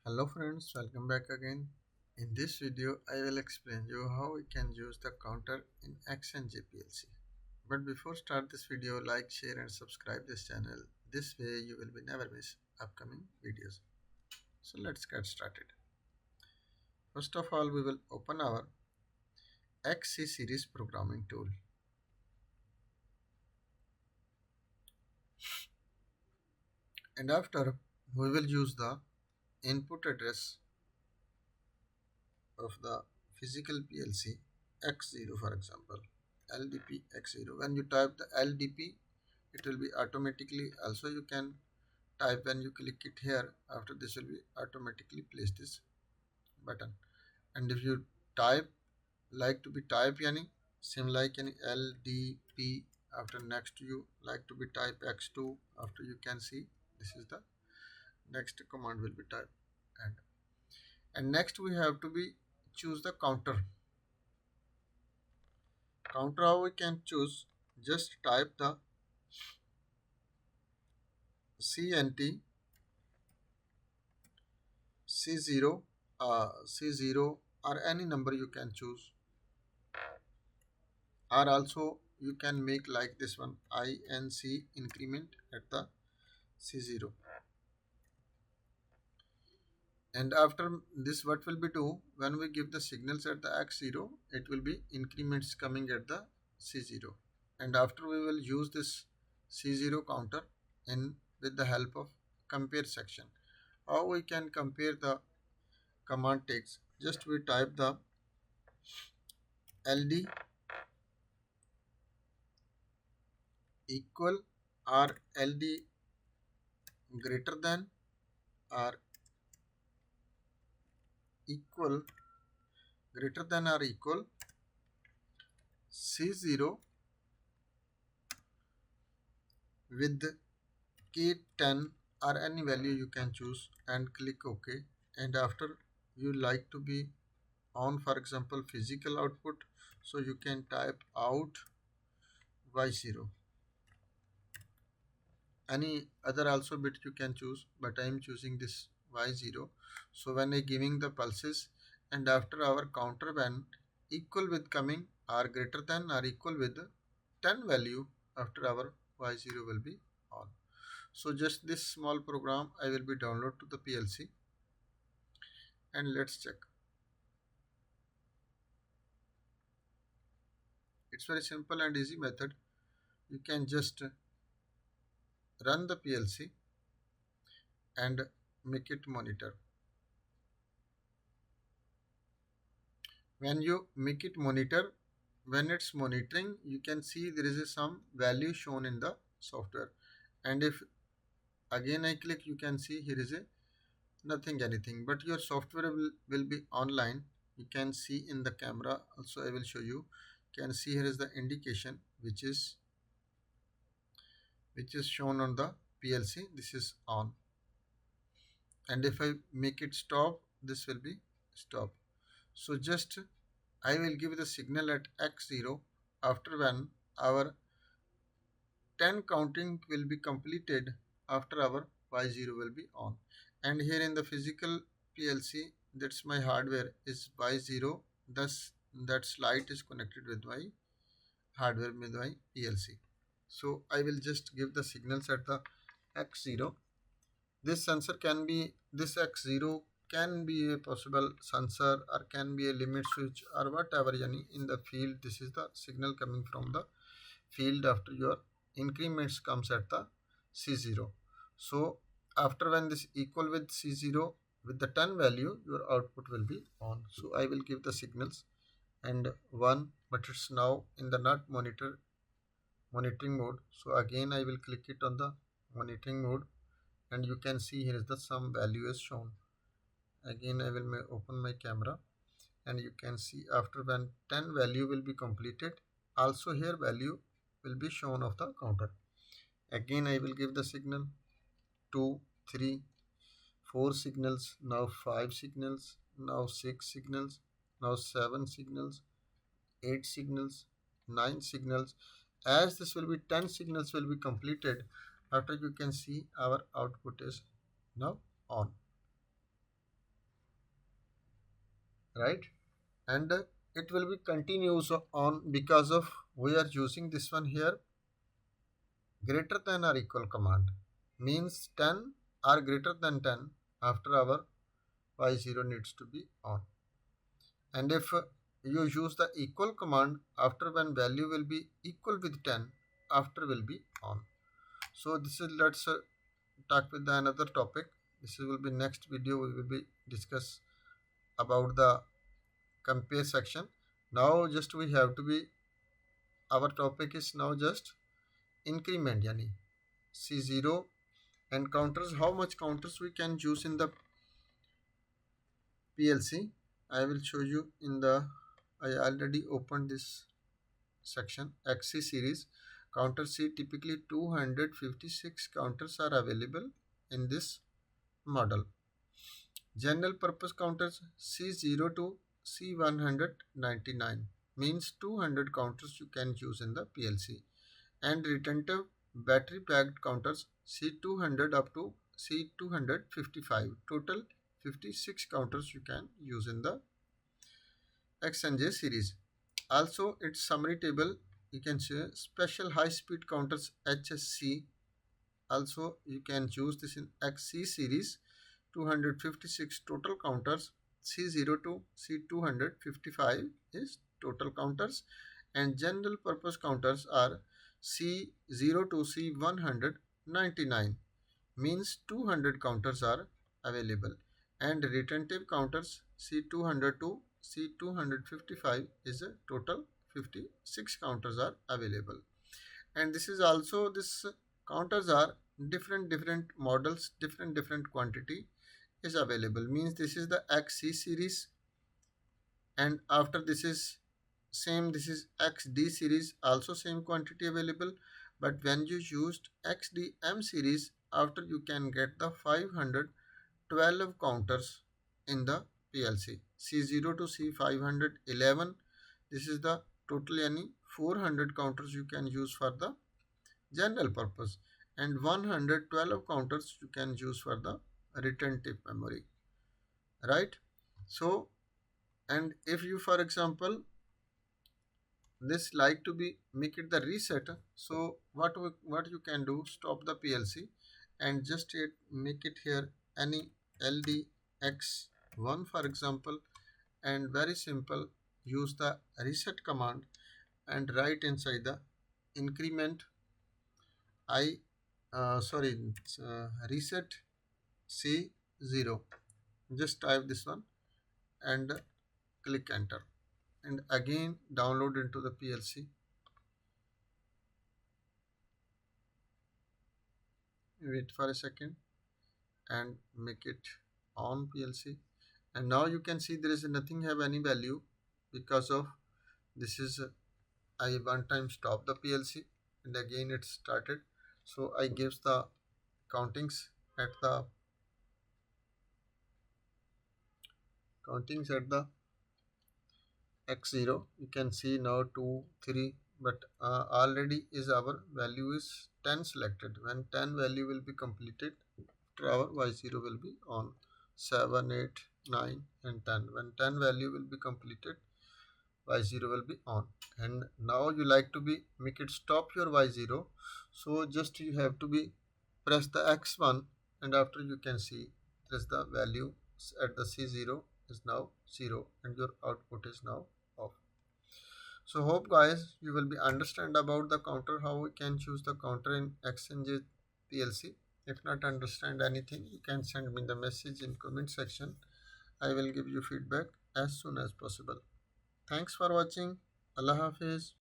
Hello friends, welcome back again. In this video, I will explain you how we can use the counter in Xinje PLC. But before start this video, like, share and subscribe this channel. This way you will be never miss upcoming videos. So let's get started. First of all, we will open our XC series programming tool. And after, we will use the input address of the physical PLC X0 for example. LDP X0. When you type the LDP, it will be automatically, also you can type when you click it here, after this will be automatically place this button. And if you type like to be type yani same like any LDP, after next you like to be type X2, after you can see this is the next command will be type. And next we have to be choose the counter. Counter, how we can choose, just type the CNT C0, C0 or any number you can choose, or also you can make like this one INC increment at the C0. And after this, what will be do when we give the signals at the X0, it will be increments coming at the C0. And after we will use this C0 counter in with the help of compare section. How we can compare the command text? Just we type the LD equal or LD greater than or equal C0 with K10 or any value you can choose and click OK. And after you like to be on, for example, physical output, so you can type out Y0. Any other also bit you can choose, but I am choosing this Y0. So when I giving the pulses, and after our counter when equal with coming or greater than or equal with 10 value, after our Y0 will be on. So just this small program I will be download to the PLC, and let's check. It's very simple and easy method. You can just run the PLC and make it monitor. When you make it monitor, when it's monitoring, you can see there is some value shown in the software. And if again I click, you can see here is a nothing anything, but your software will be online. You can see in the camera also, I will show you. Can see here is the indication which is shown on the PLC. This is on, and if I make it stop, this will be stop. So just I will give the signal at X0, after when our 10 counting will be completed, after our Y0 will be on. And here in the physical PLC, that's my hardware is Y0, thus that slide is connected with my hardware with my PLC. So I will just give the signals at the X0. This sensor can be, this X0 can be a possible sensor or can be a limit switch or whatever yani in the field. This is the signal coming from the field after your increments comes at the C0. So after when this equal with C0 with the 10 value, your output will be on. So I will give the signals and 1, but it's now in the not monitoring mode. So again I will click it on the monitoring mode, and you can see here is the some value is shown. Again I will open my camera, and you can see after when 10 value will be completed, also here value will be shown of the counter. Again I will give the signal 2, 3, 4 signals, now 5 signals, now 6 signals, now 7 signals, 8 signals, 9 signals. As this will be 10 signals will be completed, after you can see our output is now on. right? And it will be continuous on because of we are using this one here, greater than or equal command, means 10 or greater than 10 after our y0 needs to be on. And if you use the equal command after when value will be equal with 10, after will be on. So this is, let's talk with the another topic. This will be next video, we will be discuss about the compare section. Now just we have to be, our topic is now just increment, yani C0 and counters, how much counters we can use in the PLC. I will show you in the, I already opened this section. XC series counter C, typically 256 counters are available in this model. General purpose counters C0 to C199 means 200 counters you can use in the PLC. And retentive battery packed counters C200 up to C255, total 56 counters you can use in the Xinje series. Also its summary table, you can see special high speed counters HSC, also you can use this in XC series, 256 total counters. C0 to C255 is total counters, and general purpose counters are C0 to C199 means 200 counters are available, and retentive counters C200 to C255 is a total 56 counters are available. And this is also, this counters are different models, different quantity is available, means this is the XC series, and after this is same, this is XD series, also same quantity available. But when you used XDM series, after you can get the 512 counters in the PLC. C0 to C511, this is the total, any 400 counters you can use for the general purpose, and 112 counters you can use for the retentive memory, right? So, and if you for example this like to be make it the reset, so what you can do, stop the PLC and just make it here any LDX1 for example, and very simple, use the reset command and write inside the increment I reset C0, just type this one and click enter, and again download into the PLC. Wait for a second and make it on PLC, and now you can see there is nothing have any value because of this is I one time stop the PLC and again it started. So I gives the countings at the X0. You can see now 2 3, but already is our value is 10 selected. When 10 value will be completed, after our Y0 will be on. 7 8 9 and 10, when 10 value will be completed, Y0 will be on. And now you like to be make it stop your Y0, so just you have to be press the X1, and after you can see there's the value at the C0 is now 0 and your output is now off. So hope guys you will be understand about the counter, how we can choose the counter in Xinje PLC. If not understand anything, you can send me the message in comment section. I will give you feedback as soon as possible. Thanks for watching. Allah Hafiz.